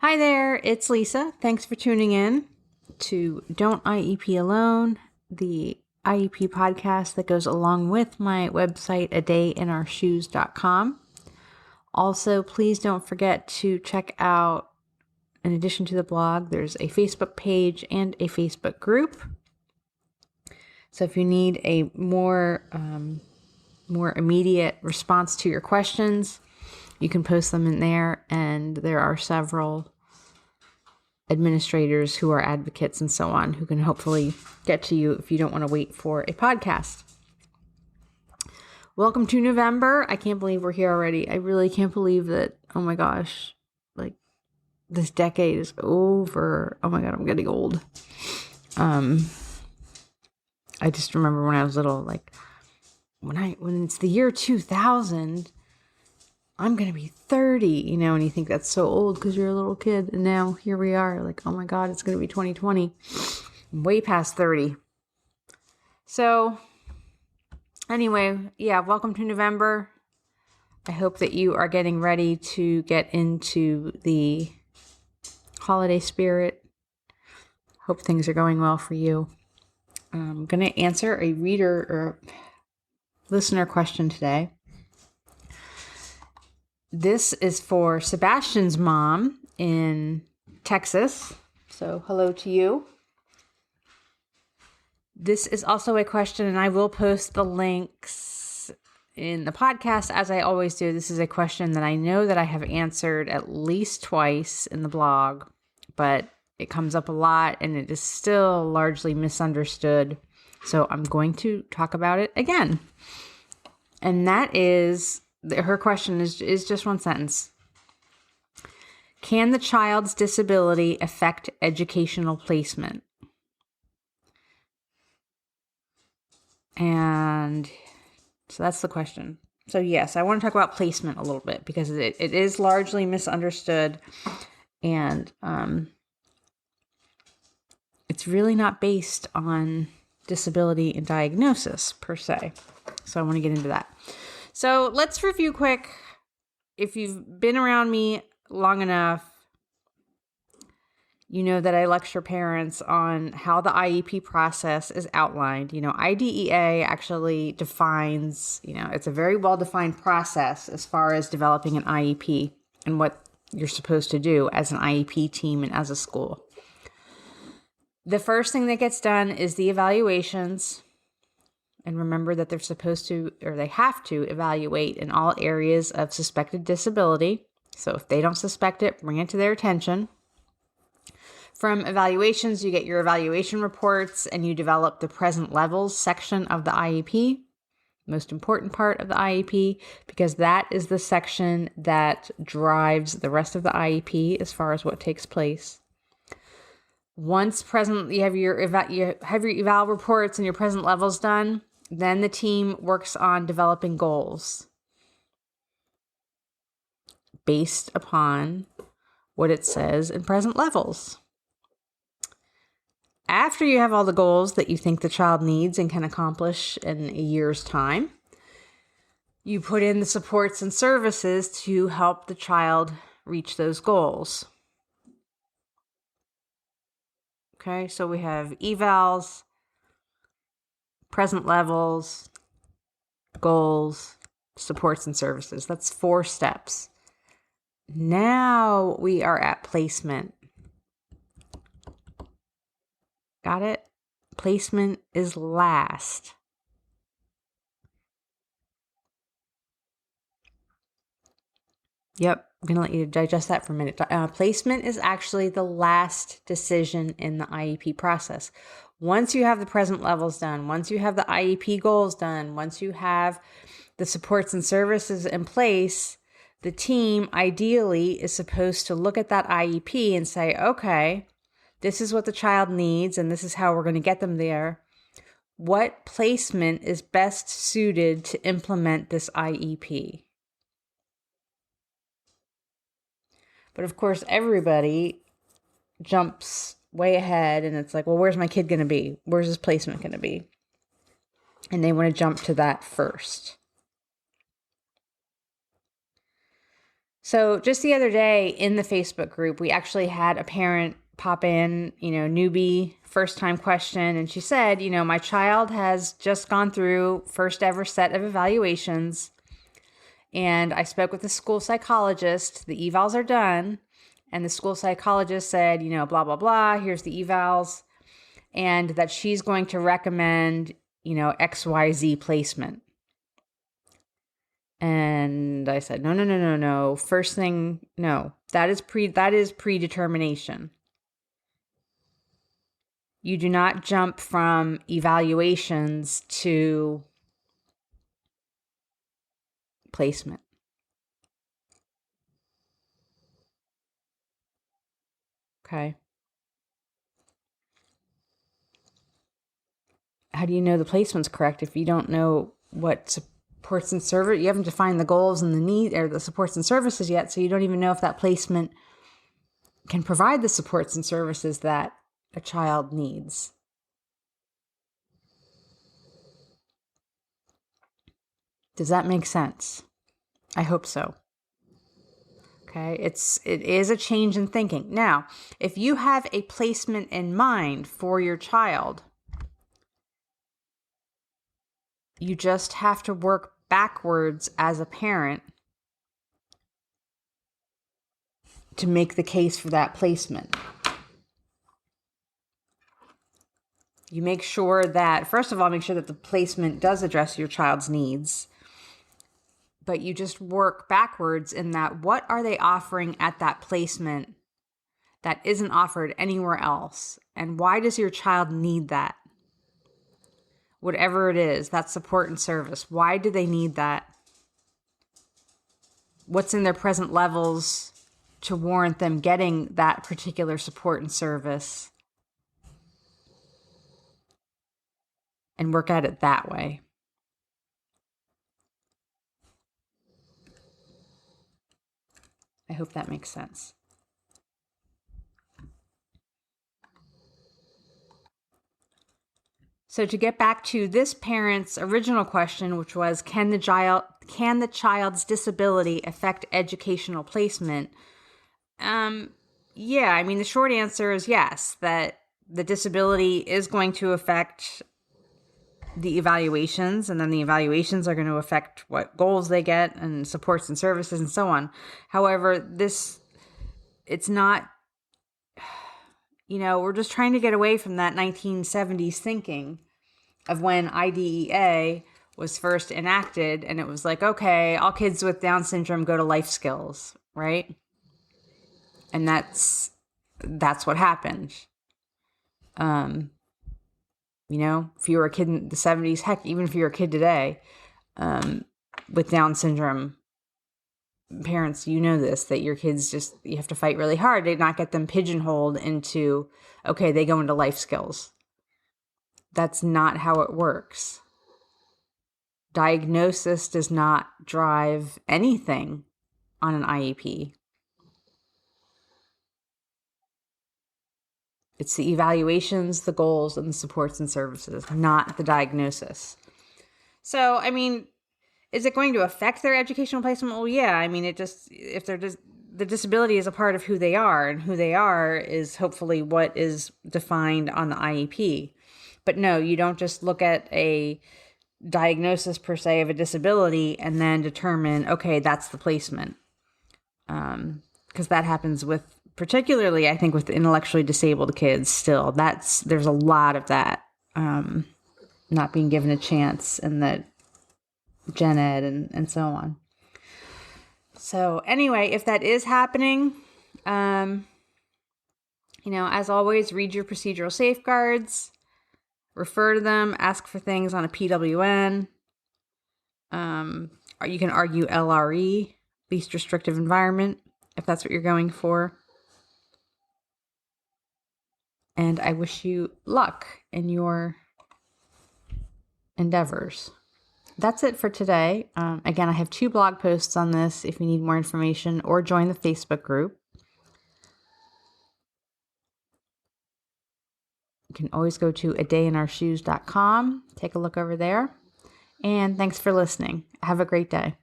Hi there, it's Lisa. Thanks for tuning in to Don't IEP Alone, the IEP podcast that goes along with my website, adayinourshoes.com. Also, please don't forget to check out, in addition to the blog, there's a Facebook page and a Facebook group. So if you need a more immediate response to your questions, you can post them in there, and there are several administrators who are advocates and so on who can hopefully get to you if you don't want to wait for a podcast. Welcome to November. I can't believe we're here already. I really can't believe that, oh my gosh, like this decade is over. Oh my God, I'm getting old. I just remember when I was little, like when it's the year 2000, I'm going to be 30, and you think that's so old because you're a little kid. And now here we are, like, oh my God, it's going to be 2020. I'm way past 30. So anyway, welcome to November. I hope that you are getting ready to get into the holiday spirit. Hope things are going well for you. I'm going to answer a reader or listener question today. This is for Sebastian's mom in Texas. So hello to you. This is also a question, and I will post the links in the podcast as I always do. This is a question that I know that I have answered at least twice in the blog, but it comes up a lot and it is still largely misunderstood. So I'm going to talk about it again. And that is, her question is just one sentence. Can the child's disability affect educational placement? And so that's the question. So yes, I want to talk about placement a little bit because it is largely misunderstood, and it's really not based on disability and diagnosis per se. So I want to get into that. So let's review quick. If you've been around me long enough, you know that I lecture parents on how the IEP process is outlined. IDEA actually defines, it's a very well-defined process as far as developing an IEP and what you're supposed to do as an IEP team and as a school. The first thing that gets done is the evaluations. And remember that they're supposed to, or they have to, evaluate in all areas of suspected disability. So if they don't suspect it, bring it to their attention. From evaluations, you get your evaluation reports and you develop the present levels section of the IEP, most important part of the IEP, because that is the section that drives the rest of the IEP as far as what takes place. Once you have your eval reports and your present levels done, then the team works on developing goals based upon what it says in present levels. After you have all the goals that you think the child needs and can accomplish in a year's time, you put in the supports and services to help the child reach those goals. Okay, so we have evals, present levels, goals, supports and services. That's 4 steps. Now we are at placement. Got it? Placement is last. Yep, I'm going to let you digest that for a minute. Placement is actually the last decision in the IEP process. Once you have the present levels done, once you have the IEP goals done, once you have the supports and services in place, the team ideally is supposed to look at that IEP and say, okay, this is what the child needs and this is how we're going to get them there. What placement is best suited to implement this IEP? But of course, everybody jumps way ahead and it's like, well, where's my kid going to be? Where's his placement going to be? And they want to jump to that first. So just the other day in the Facebook group, we actually had a parent pop in, newbie, first time question. And she said, my child has just gone through first ever set of evaluations. And I spoke with the school psychologist. The evals are done. And the school psychologist said, blah, blah, blah, here's the evals. And that she's going to recommend, XYZ placement. And I said, no. First thing, no, that is predetermination. You do not jump from evaluations to placement. Okay. How do you know the placement's correct if you don't know what supports and service? You haven't defined the goals and the need or the supports and services yet, so you don't even know if that placement can provide the supports and services that a child needs. Does that make sense? I hope so. Okay, it is a change in thinking. Now, if you have a placement in mind for your child, you just have to work backwards as a parent to make the case for that placement. You make sure that, first of all, make sure that the placement does address your child's needs. But you just work backwards in that what are they offering at that placement that isn't offered anywhere else? And why does your child need that? Whatever it is, that support and service. Why do they need that? What's in their present levels to warrant them getting that particular support and service? And work at it that way. I hope that makes sense. So to get back to this parent's original question, which was, can the child's disability affect educational placement? Yeah, I mean, the short answer is yes, that the disability is going to affect the evaluations, and then the evaluations are going to affect what goals they get and supports and services and so on. However, it's not, we're just trying to get away from that 1970s thinking of when IDEA was first enacted, and it was like, okay, all kids with Down syndrome go to life skills, right? And that's what happened. If you were a kid in the 70s, heck, even if you're a kid today, with Down syndrome, parents, this, that your kids you have to fight really hard to not get them pigeonholed into, okay, they go into life skills. That's not how it works. Diagnosis does not drive anything on an IEP. It's the evaluations, the goals, and the supports and services, not the diagnosis. So, I mean, is it going to affect their educational placement? Well, yeah. I mean, if the disability is a part of who they are, and who they are is hopefully what is defined on the IEP. But no, you don't just look at a diagnosis per se of a disability and then determine, okay, that's the placement. Because that happens particularly, I think, with intellectually disabled kids still. There's a lot of that not being given a chance in the gen ed and so on. So anyway, if that is happening, as always, read your procedural safeguards, refer to them, ask for things on a PWN. Or you can argue LRE, least restrictive environment, if that's what you're going for. And I wish you luck in your endeavors. That's it for today. Again, I have 2 blog posts on this if you need more information, or join the Facebook group. You can always go to adayinourshoes.com, take a look over there. And thanks for listening. Have a great day.